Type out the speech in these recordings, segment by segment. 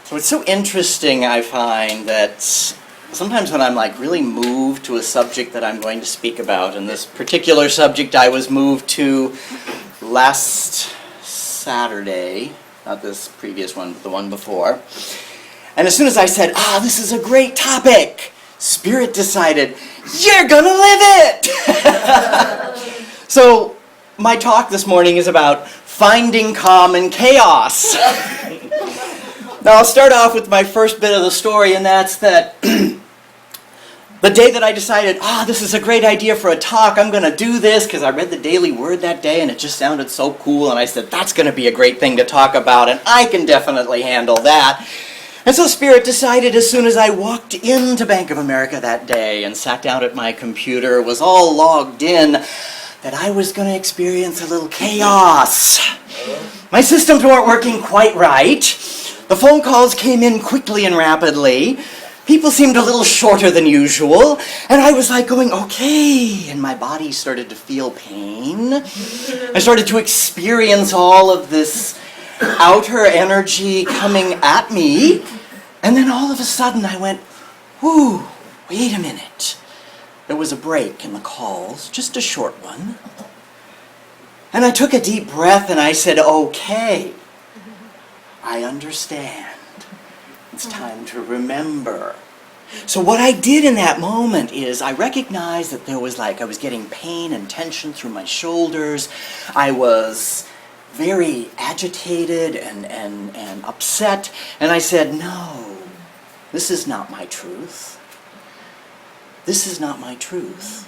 So it's so interesting, I find, that sometimes when I'm like really moved to a subject that I'm going to speak about, and this particular subject I was moved to last Saturday, not this previous one, but the one before. And as soon as I said, this is a great topic, Spirit decided, you're gonna live it! So my talk this morning is about finding calm in chaos. Now I'll start off with my first bit of the story, and that's that the day that I decided, this is a great idea for a talk, I'm going to do this, because I read the Daily Word that day and it just sounded so cool, and I said, that's going to be a great thing to talk about, and I can definitely handle that. And so Spirit decided as soon as I walked into Bank of America that day and sat down at my computer, was all logged in, that I was going to experience a little chaos. My systems weren't working quite right. The phone calls came in quickly and rapidly. People seemed a little shorter than usual. And I was like going, okay. And my body started to feel pain. I started to experience all of this outer energy coming at me. And then all of a sudden I went, whoo, wait a minute. There was a break in the calls, just a short one. And I took a deep breath and I said, okay. I understand. It's time to remember. So what I did in that moment is I recognized that there was I was getting pain and tension through my shoulders. I was very agitated and upset. And I said, no, this is not my truth. This is not my truth.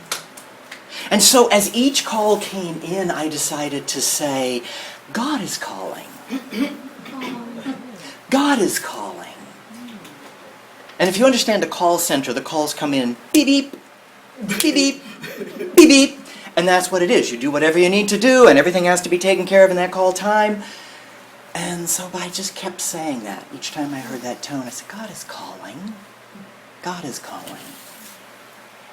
And so as each call came in, I decided to say, God is calling. God is calling. And if you understand a call center, the calls come in beep, beep, beep, beep, beep, beep. And that's what it is. You do whatever you need to do, and everything has to be taken care of in that call time. And so I just kept saying that. Each time I heard that tone, I said, God is calling. God is calling.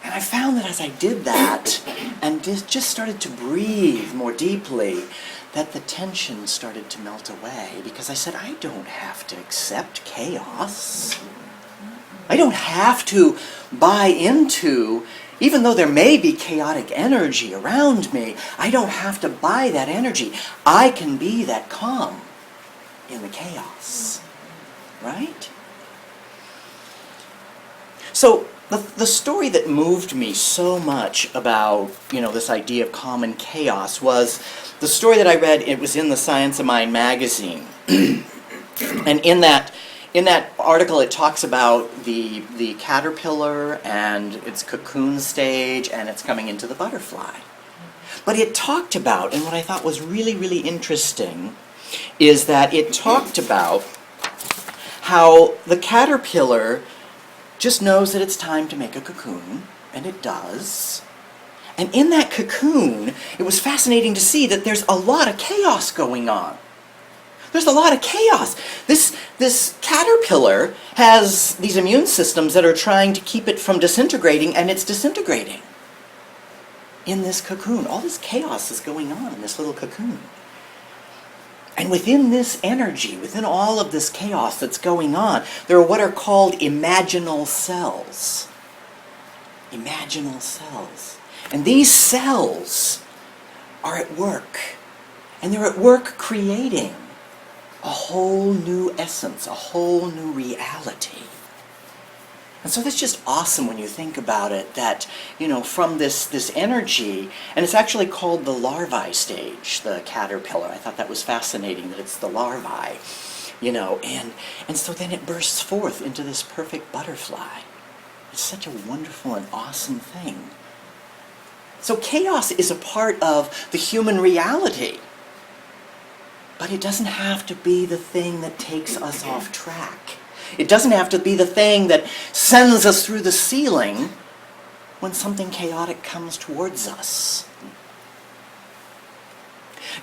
And I found that as I did that, and just started to breathe more deeply, that the tension started to melt away, because I said, I don't have to accept chaos. I don't have to buy into, even though there may be chaotic energy around me, I don't have to buy that energy. I can be that calm in the chaos, right? So the story that moved me so much about, this idea of calm and chaos was the story that I read. It was in the Science of Mind magazine. And in that article it talks about the caterpillar and its cocoon stage, and it's coming into the butterfly. But it talked about, and what I thought was really, really interesting, is that it talked about how the caterpillar just knows that it's time to make a cocoon, and it does. And in that cocoon, it was fascinating to see that there's a lot of chaos going on. There's a lot of chaos. This caterpillar has these immune systems that are trying to keep it from disintegrating, and it's disintegrating in this cocoon. All this chaos is going on in this little cocoon. And within this energy, within all of this chaos that's going on, there are what are called imaginal cells. Imaginal cells. And these cells are at work. And they're at work creating a whole new essence, a whole new reality. And so that's just awesome when you think about it, that, from this energy, and it's actually called the larvae stage, the caterpillar. I thought that was fascinating, that it's the larvae, and so then it bursts forth into this perfect butterfly. It's such a wonderful and awesome thing. So chaos is a part of the human reality. But it doesn't have to be the thing that takes us off track. It doesn't have to be the thing that sends us through the ceiling when something chaotic comes towards us.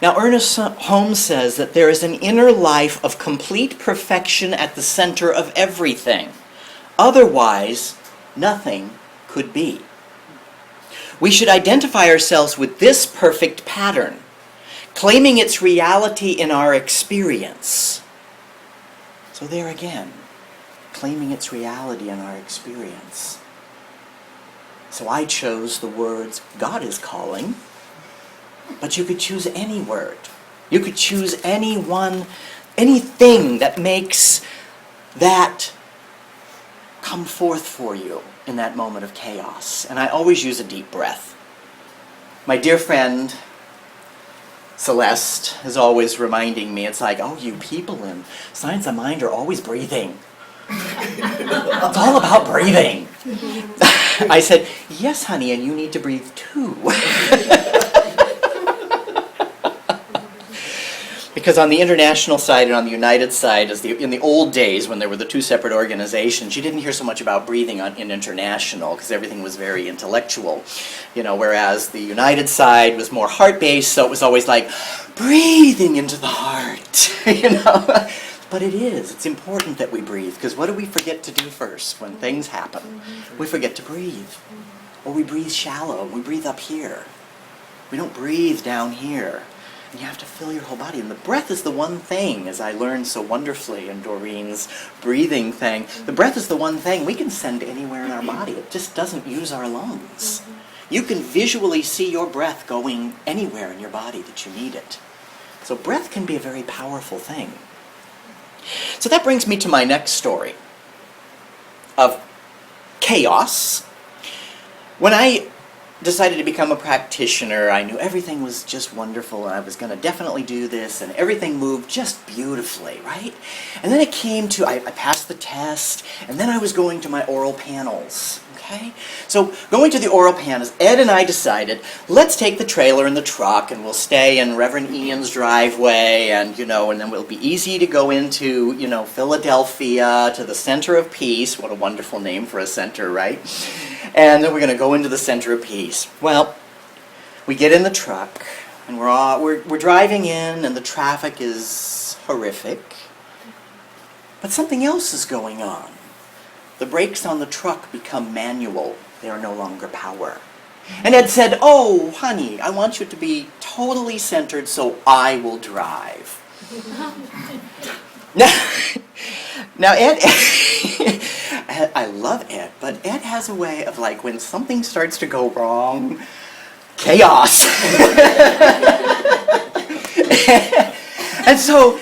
Now, Ernest Holmes says that there is an inner life of complete perfection at the center of everything. Otherwise, nothing could be. We should identify ourselves with this perfect pattern, claiming its reality in our experience. So there again, claiming its reality in our experience. So I chose the words, God is calling, but you could choose any word. You could choose anything that makes that come forth for you in that moment of chaos. And I always use a deep breath. My dear friend, Celeste, is always reminding me, it's like, oh, you people in Science of Mind are always breathing. It's all about breathing. I said, yes, honey, and you need to breathe too. Because on the international side and on the United side, in the old days when there were the two separate organizations, you didn't hear so much about breathing in international because everything was very intellectual. Whereas the United side was more heart-based, so it was always like, breathing into the heart, But it's important that we breathe, because what do we forget to do first when things happen? We forget to breathe. Or we breathe shallow, we breathe up here. We don't breathe down here. And you have to fill your whole body. And the breath is the one thing, as I learned so wonderfully in Doreen's breathing thing, the breath is the one thing we can send anywhere in our body. It just doesn't use our lungs. You can visually see your breath going anywhere in your body that you need it. So breath can be a very powerful thing. So that brings me to my next story of chaos. When I decided to become a practitioner, I knew everything was just wonderful and I was going to definitely do this, and everything moved just beautifully, right? And then it came to, I passed the test, and then I was going to my oral panels, okay? So going to the oral panels, Ed and I decided, let's take the trailer and the truck and we'll stay in Reverend Ian's driveway, and and then it'll be easy to go into, Philadelphia, to the Center of Peace. What a wonderful name for a center, right? And then we're going to go into the Center of Peace. Well, we get in the truck, and we're driving in, and the traffic is horrific. But something else is going on. The brakes on the truck become manual. They are no longer power. And Ed said, oh, honey, I want you to be totally centered, so I will drive. Now Ed, I love Ed, but Ed has a way of, like, when something starts to go wrong, chaos. And so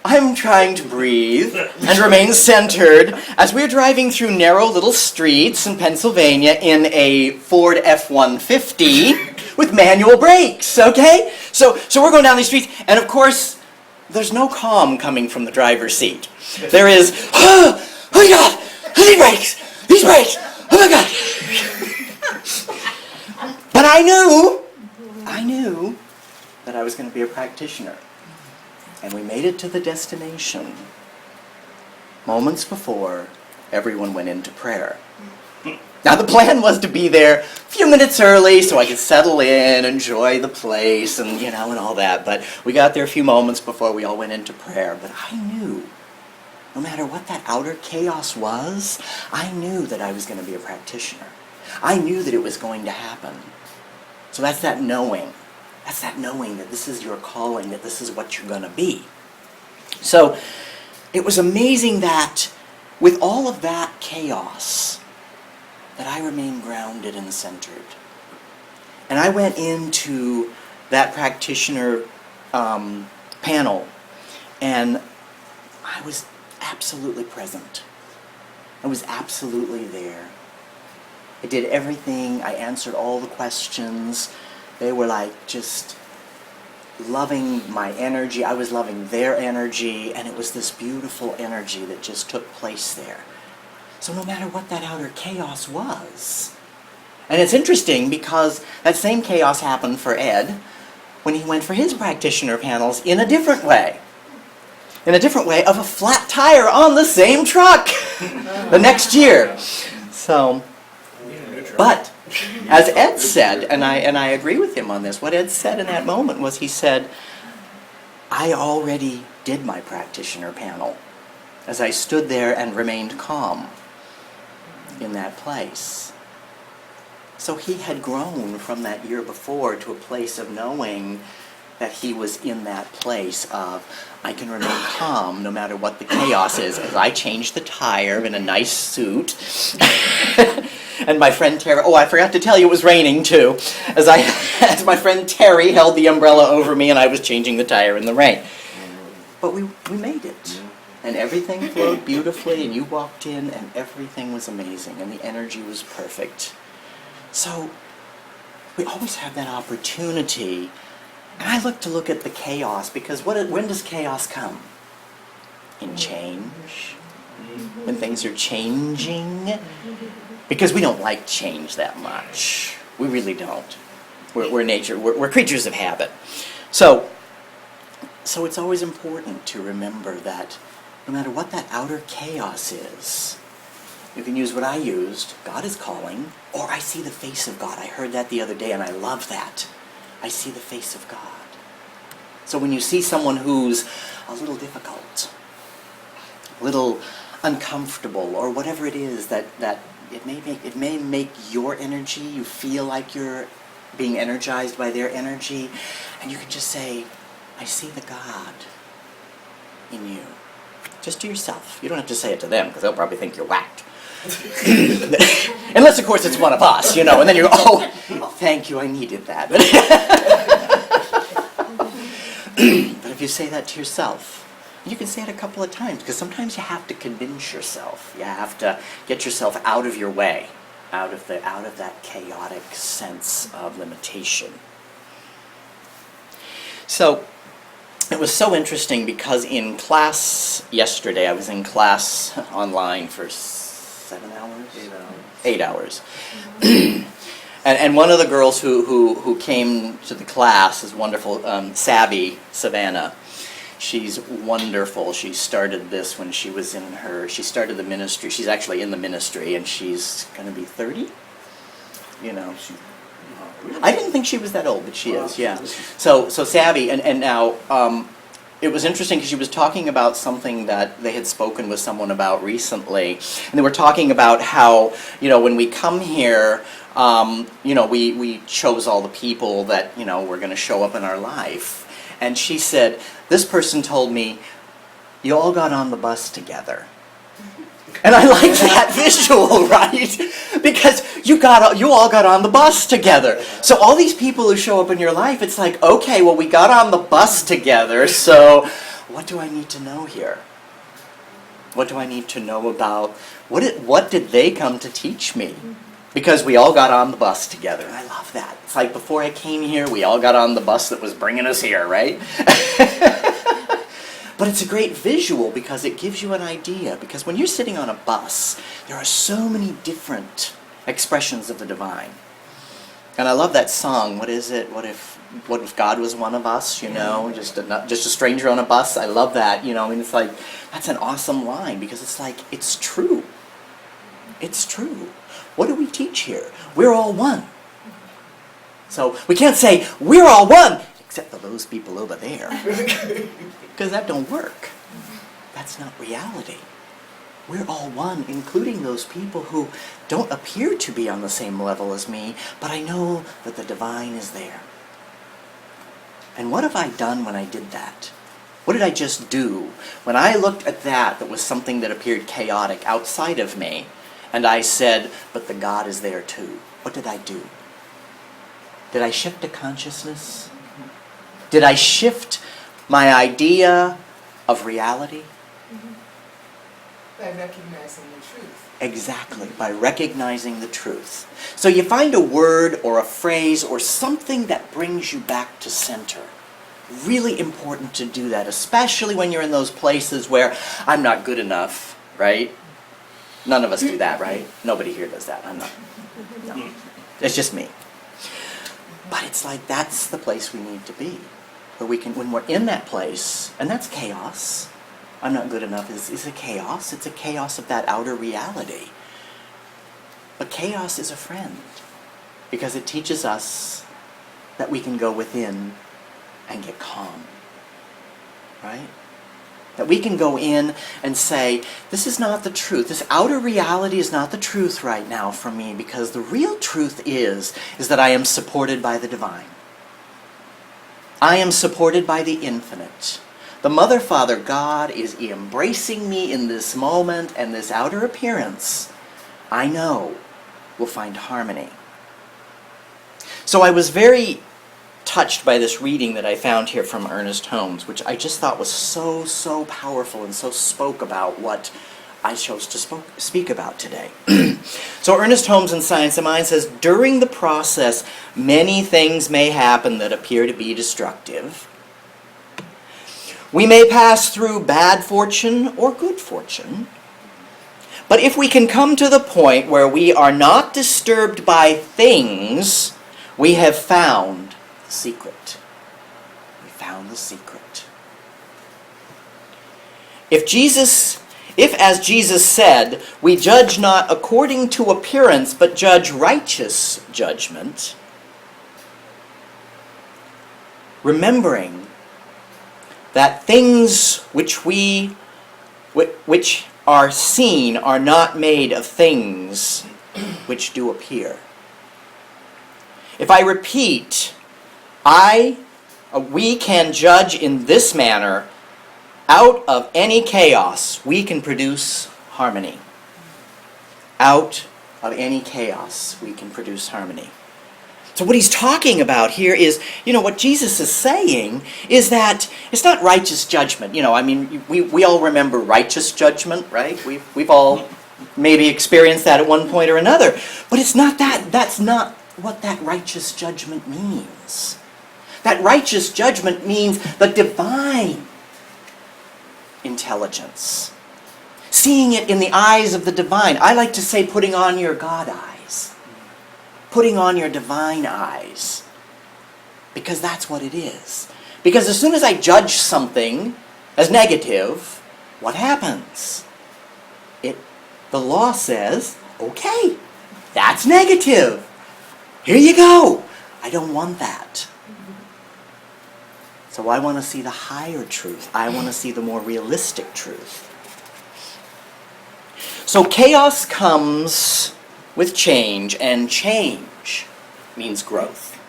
I'm trying to breathe and remain centered as we're driving through narrow little streets in Pennsylvania in a Ford F-150 with manual brakes, okay? So we're going down these streets, and of course, there's no calm coming from the driver's seat. There is, oh my God, these brakes, oh my God. But I knew that I was going to be a practitioner. And we made it to the destination. Moments before, everyone went into prayer. Now the plan was to be there a few minutes early so I could settle in, enjoy the place, and and all that. But we got there a few moments before we all went into prayer. But I knew, no matter what that outer chaos was, I knew that I was going to be a practitioner. I knew that it was going to happen. So that's that knowing. That's that knowing that this is your calling, that this is what you're going to be. So it was amazing that with all of that chaos, that I remained grounded and centered. And I went into that practitioner panel, and I was absolutely present. I was absolutely there. I did everything. I answered all the questions. They were like just loving my energy. I was loving their energy, and it was this beautiful energy that just took place there. So no matter what that outer chaos was. And it's interesting because that same chaos happened for Ed when he went for his practitioner panels in a different way. In a different way of a flat tire on the same truck the next year. So, but as Ed said, and I agree with him on this, what Ed said in that moment was, he said, I already did my practitioner panel as I stood there and remained calm in that place. So he had grown from that year before to a place of knowing that he was in that place of, I can remain calm no matter what the chaos is. As I changed the tire in a nice suit, and my friend Terry, oh, I forgot to tell you it was raining too, as my friend Terry held the umbrella over me and I was changing the tire in the rain. But we made it. And everything flowed beautifully, and you walked in, and everything was amazing, and the energy was perfect. So, we always have that opportunity. And I look at the chaos, because when does chaos come? In change. When things are changing. Because we don't like change that much. We really don't. We're creatures of habit. So it's always important to remember that no matter what that outer chaos is, you can use what I used, God is calling, or I see the face of God. I heard that the other day and I love that. I see the face of God. So when you see someone who's a little difficult, a little uncomfortable, or whatever it is that it may make your energy, you feel like you're being energized by their energy, and you can just say, I see the God in you. Just to yourself. You don't have to say it to them, because they'll probably think you're whacked. Unless, of course, it's one of us, and then you go, oh, thank you, I needed that. But if you say that to yourself, you can say it a couple of times, because sometimes you have to convince yourself. You have to get yourself out of your way, out of that chaotic sense of limitation. So, it was so interesting because in class yesterday, I was in class online for 7 hours? 8 hours. 8 hours. And one of the girls who came to the class is wonderful, Savannah. She's wonderful. She started this when she was she started the ministry. She's actually in the ministry, and she's going to be 30. I didn't think she was that old, but she is, yeah. So Savvy, and now, it was interesting because she was talking about something that they had spoken with someone about recently. And they were talking about how, when we come here, we chose all the people that, were going to show up in our life. And she said, this person told me, you all got on the bus together. And I like that visual, right? Because you all got on the bus together. So all these people who show up in your life, it's like, okay, well, we got on the bus together, so what do I need to know here? What do I need to know about, what did they come to teach me? Because we all got on the bus together. And I love that. It's like before I came here, we all got on the bus that was bringing us here, right? But it's a great visual because it gives you an idea. Because when you're sitting on a bus, there are so many different expressions of the divine. And I love that song. What is it? What if God was one of us? Just a stranger on a bus. I love that. It's like, that's an awesome line because it's like, it's true. It's true. What do we teach here? We're all one. So we can't say we're all one except for those people over there. Because that don't work. That's not reality. We're all one, including those people who don't appear to be on the same level as me, but I know that the divine is there. And what have I done when I did that? What did I just do? When I looked at that was something that appeared chaotic outside of me, and I said, but the God is there too. What did I do? Did I shift a consciousness? Did I shift my idea of reality? By recognizing the truth. Exactly, by recognizing the truth. So you find a word or a phrase or something that brings you back to center. Really important to do that, especially when you're in those places where I'm not good enough, right? None of us do that, right? Nobody here does that. I'm not. No. It's just me. But it's like that's the place we need to be. Where we can, when we're in that place, and that's chaos. I'm not good enough is a chaos. It's a chaos of that outer reality. But chaos is a friend. Because it teaches us that we can go within and get calm. Right? That we can go in and say, this is not the truth. This outer reality is not the truth right now for me, because the real truth is that I am supported by the divine. I am supported by the infinite. The Mother, Father, God is embracing me in this moment, and this outer appearance, I know, will find harmony. So I was very touched by this reading that I found here from Ernest Holmes, which I just thought was so powerful and so spoke about what I chose to speak about today. So Ernest Holmes in Science of Mind says, during the process, many things may happen that appear to be destructive. We may pass through bad fortune or good fortune. But if we can come to the point where we are not disturbed by things, we have found the secret. We found the secret. If, as Jesus said, we judge not according to appearance, but judge righteous judgment, remembering that things which are seen are not made of things which do appear. If I repeat, we can judge in this manner. Out of any chaos, we can produce harmony. Out of any chaos, we can produce harmony. So what he's talking about here is, what Jesus is saying is that it's not righteous judgment. We all remember righteous judgment, right? We've all maybe experienced that at one point or another. But it's not that. That's not what that righteous judgment means. That righteous judgment means the divine intelligence. Seeing it in the eyes of the divine. I like to say putting on your God eyes. Putting on your divine eyes. Because that's what it is. Because as soon as I judge something as negative, what happens? The law says, okay, that's negative. Here you go. I don't want that. So I want to see the higher truth. I want to see the more realistic truth. So chaos comes with change, and change means growth.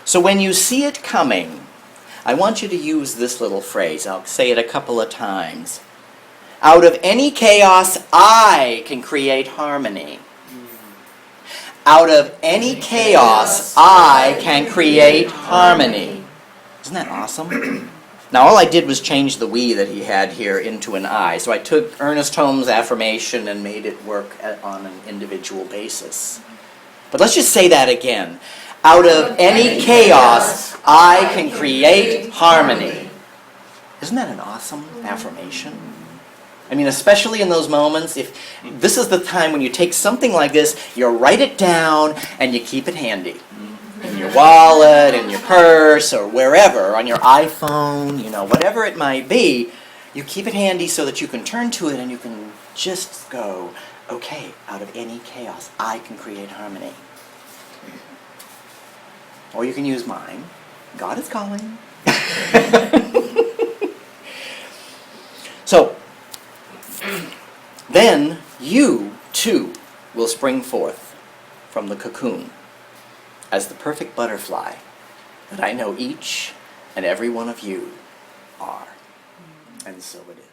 So when you see it coming, I want you to use this little phrase. I'll say it a couple of times. Out of any chaos, I can create harmony. Out of any chaos, I can create harmony. Isn't that awesome? Now all I did was change the we that he had here into an I. So I took Ernest Holmes' affirmation and made it work on an individual basis. But let's just say that again. Out of any chaos, I can create harmony. Isn't that an awesome affirmation? Especially in those moments, if this is the time when you take something like this, you write it down and you keep it handy. In your wallet, in your purse, or wherever, on your iPhone, whatever it might be, you keep it handy so that you can turn to it and you can just go, okay, out of any chaos, I can create harmony. Or you can use mine. God is calling. So, then you, too, will spring forth from the cocoon as the perfect butterfly that I know each and every one of you are. And so it is.